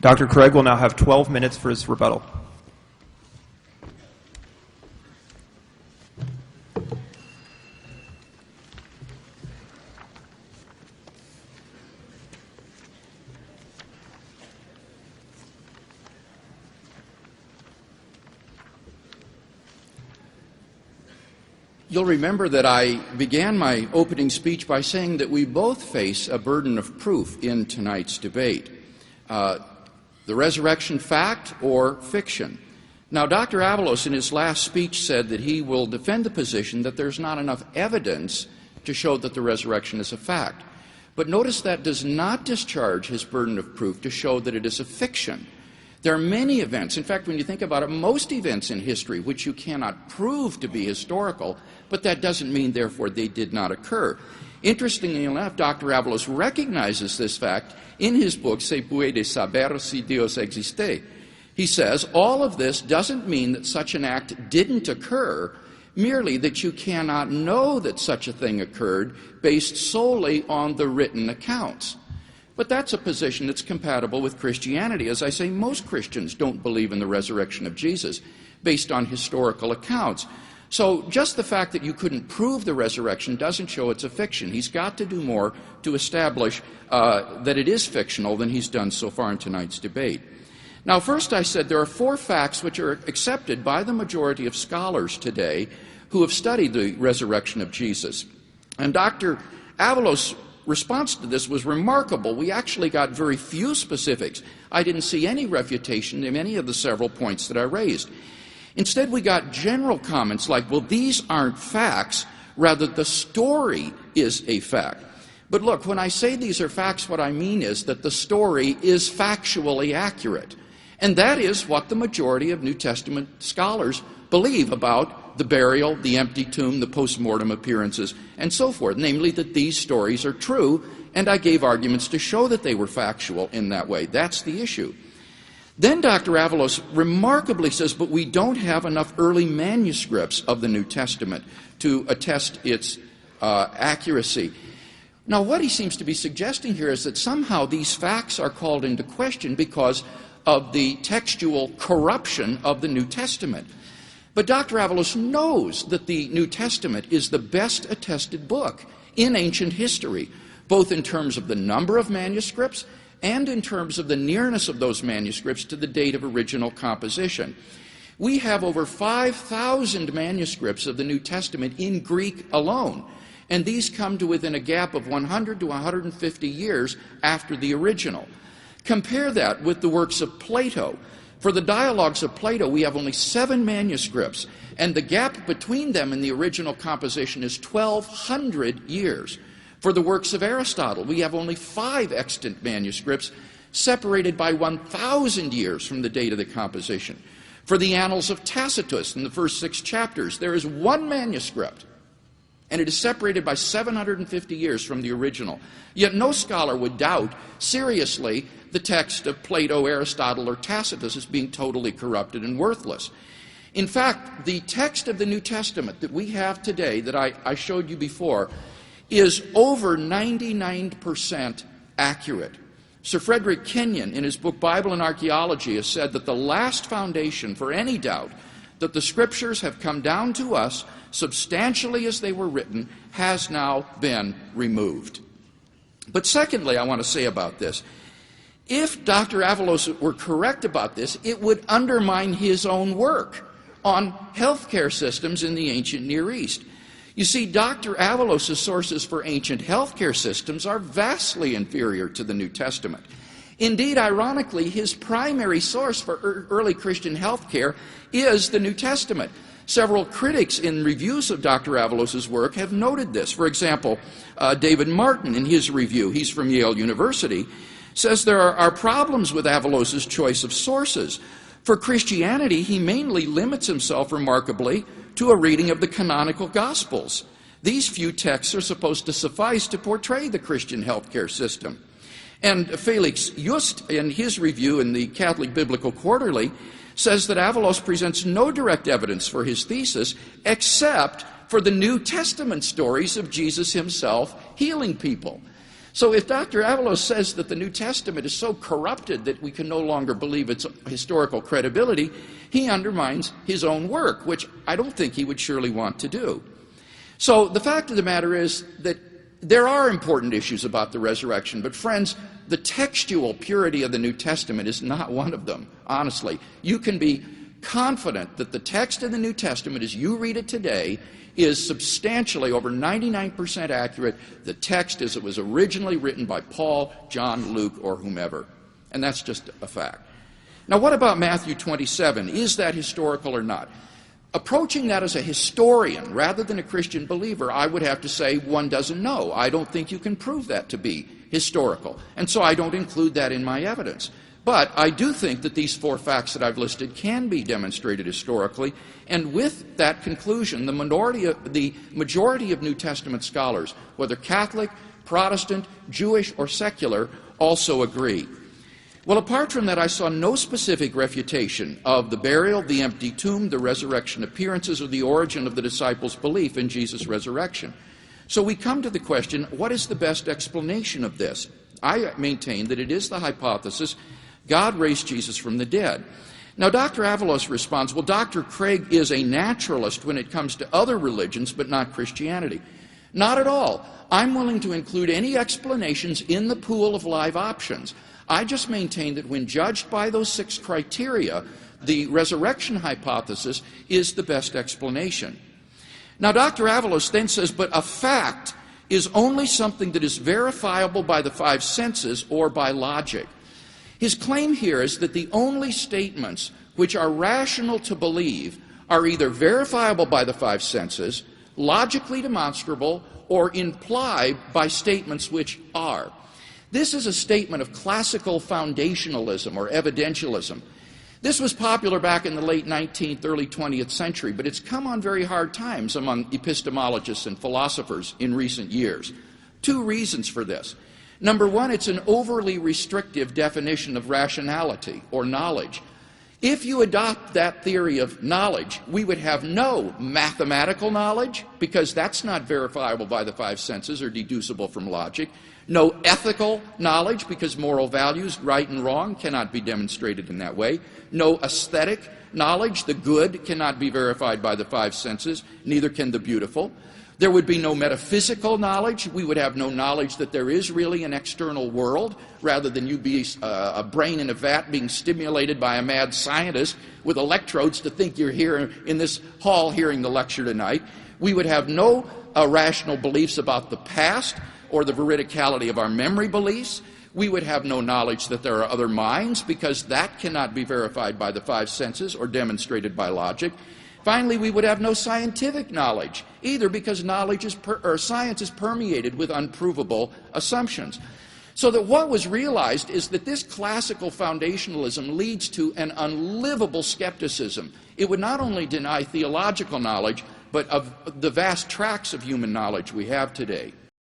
Dr. Craig will now have 12 minutes for his rebuttal. You'll remember that I began my opening speech by saying that we both face a burden of proof in tonight's debate. The resurrection fact or fiction. Now, Dr. Avalos in his last speech said that he will defend the position that there's not enough evidence to show that the resurrection is a fact. But notice that does not discharge his burden of proof to show that it is a fiction. There are many events, in fact, when you think about it, most events in history which you cannot prove to be historical, but that doesn't mean, therefore, they did not occur. Interestingly enough, Dr. Avalos recognizes this fact in his book, Se puede saber si Dios existe. He says, all of this doesn't mean that such an act didn't occur, merely that you cannot know that such a thing occurred based solely on the written accounts. But that's a position that's compatible with Christianity. As I say, most Christians don't believe in the resurrection of Jesus based on historical accounts. So just the fact that you couldn't prove the resurrection doesn't show it's a fiction. He's got to do more to establish that it is fictional than he's done so far in tonight's debate. Now, first I said there are 4 facts which are accepted by the majority of scholars today who have studied the resurrection of Jesus. And Dr. Avalos' response to this was remarkable. We actually got very few specifics. I didn't see any refutation in any of the several points that I raised. Instead, we got general comments like, well, these aren't facts, rather the story is a fact. But look, when I say these are facts, what I mean is that the story is factually accurate. And that is what the majority of New Testament scholars believe about the burial, the empty tomb, the post-mortem appearances, and so forth, namely that these stories are true, and I gave arguments to show that they were factual in that way. That's the issue. Then Dr. Avalos remarkably says, but we don't have enough early manuscripts of the New Testament to attest its accuracy. Now, what he seems to be suggesting here is that somehow these facts are called into question because of the textual corruption of the New Testament. But Dr. Avalos knows that the New Testament is the best attested book in ancient history, both in terms of the number of manuscripts and in terms of the nearness of those manuscripts to the date of original composition. We have over 5,000 manuscripts of the New Testament in Greek alone, and these come to within a gap of 100 to 150 years after the original. Compare that with the works of Plato. For the dialogues of Plato, we have only 7 manuscripts, and the gap between them and the original composition is 1,200 years. For the works of Aristotle, we have only 5 extant manuscripts, separated by 1,000 years from the date of the composition. For the Annals of Tacitus, in the first 6 chapters, there is 1 manuscript, and it is separated by 750 years from the original. Yet no scholar would doubt seriously the text of Plato, Aristotle, or Tacitus as being totally corrupted and worthless. In fact, the text of the New Testament that we have today, that I showed you before, is over 99% accurate. Sir Frederick Kenyon, in his book Bible and Archaeology, has said that the last foundation for any doubt that the Scriptures have come down to us substantially as they were written has now been removed. But secondly, I want to say about this, if Dr. Avalos were correct about this, it would undermine his own work on healthcare systems in the ancient Near East. You see, Dr. Avalos' sources for ancient healthcare systems are vastly inferior to the New Testament. Indeed, ironically, his primary source for early Christian healthcare is the New Testament. Several critics in reviews of Dr. Avalos' work have noted this. For example, David Martin, in his review, he's from Yale University, says there are problems with Avalos' choice of sources. For Christianity, he mainly limits himself remarkably to a reading of the canonical Gospels. These few texts are supposed to suffice to portray the Christian healthcare system. And Felix Just, in his review in the Catholic Biblical Quarterly, says that Avalos presents no direct evidence for his thesis except for the New Testament stories of Jesus himself healing people. So if Dr. Avalos says that the New Testament is so corrupted that we can no longer believe its historical credibility, he undermines his own work, which I don't think he would surely want to do. So the fact of the matter is that there are important issues about the resurrection, but friends, the textual purity of the New Testament is not one of them, honestly. You can be confident that the text of the New Testament, as you read it today, is substantially over 99% accurate, the text as it was originally written by Paul, John, Luke, or whomever. And that's just a fact. Now, what about Matthew 27? Is that historical or not? Approaching that as a historian rather than a Christian believer, I would have to say one doesn't know. I don't think you can prove that to be historical. And so I don't include that in my evidence. But I do think that these four facts that I've listed can be demonstrated historically, and with that conclusion, the majority of New Testament scholars, whether Catholic, Protestant, Jewish, or secular, also agree. Well, apart from that, I saw no specific refutation of the burial, the empty tomb, the resurrection appearances, or the origin of the disciples' belief in Jesus' resurrection. So we come to the question, what is the best explanation of this? I maintain that it is the hypothesis God raised Jesus from the dead. Now, Dr. Avalos responds, well, Dr. Craig is a naturalist when it comes to other religions, but not Christianity. Not at all. I'm willing to include any explanations in the pool of live options. I just maintain that when judged by those 6 criteria, the resurrection hypothesis is the best explanation. Now, Dr. Avalos then says, but a fact is only something that is verifiable by the 5 senses or by logic. His claim here is that the only statements which are rational to believe are either verifiable by the 5 senses, logically demonstrable, or implied by statements which are. This is a statement of classical foundationalism or evidentialism. This was popular back in the late 19th, early 20th century, but it's come on very hard times among epistemologists and philosophers in recent years. 2 reasons for this. Number one, it's an overly restrictive definition of rationality or knowledge. If you adopt that theory of knowledge, we would have no mathematical knowledge, because that's not verifiable by the 5 senses or deducible from logic. No ethical knowledge, because moral values, right and wrong, cannot be demonstrated in that way. No aesthetic knowledge, the good cannot be verified by the 5 senses, neither can the beautiful. There would be no metaphysical knowledge. We would have no knowledge that there is really an external world, rather than you be a brain in a vat being stimulated by a mad scientist with electrodes to think you're here in this hall hearing the lecture tonight. We would have no rational beliefs about the past or the veridicality of our memory beliefs. We would have no knowledge that there are other minds, because that cannot be verified by the 5 senses or demonstrated by logic. Finally, we would have no scientific knowledge, either, because science is permeated with unprovable assumptions. So that what was realized is that this classical foundationalism leads to an unlivable skepticism. It would not only deny theological knowledge, but of the vast tracts of human knowledge we have today.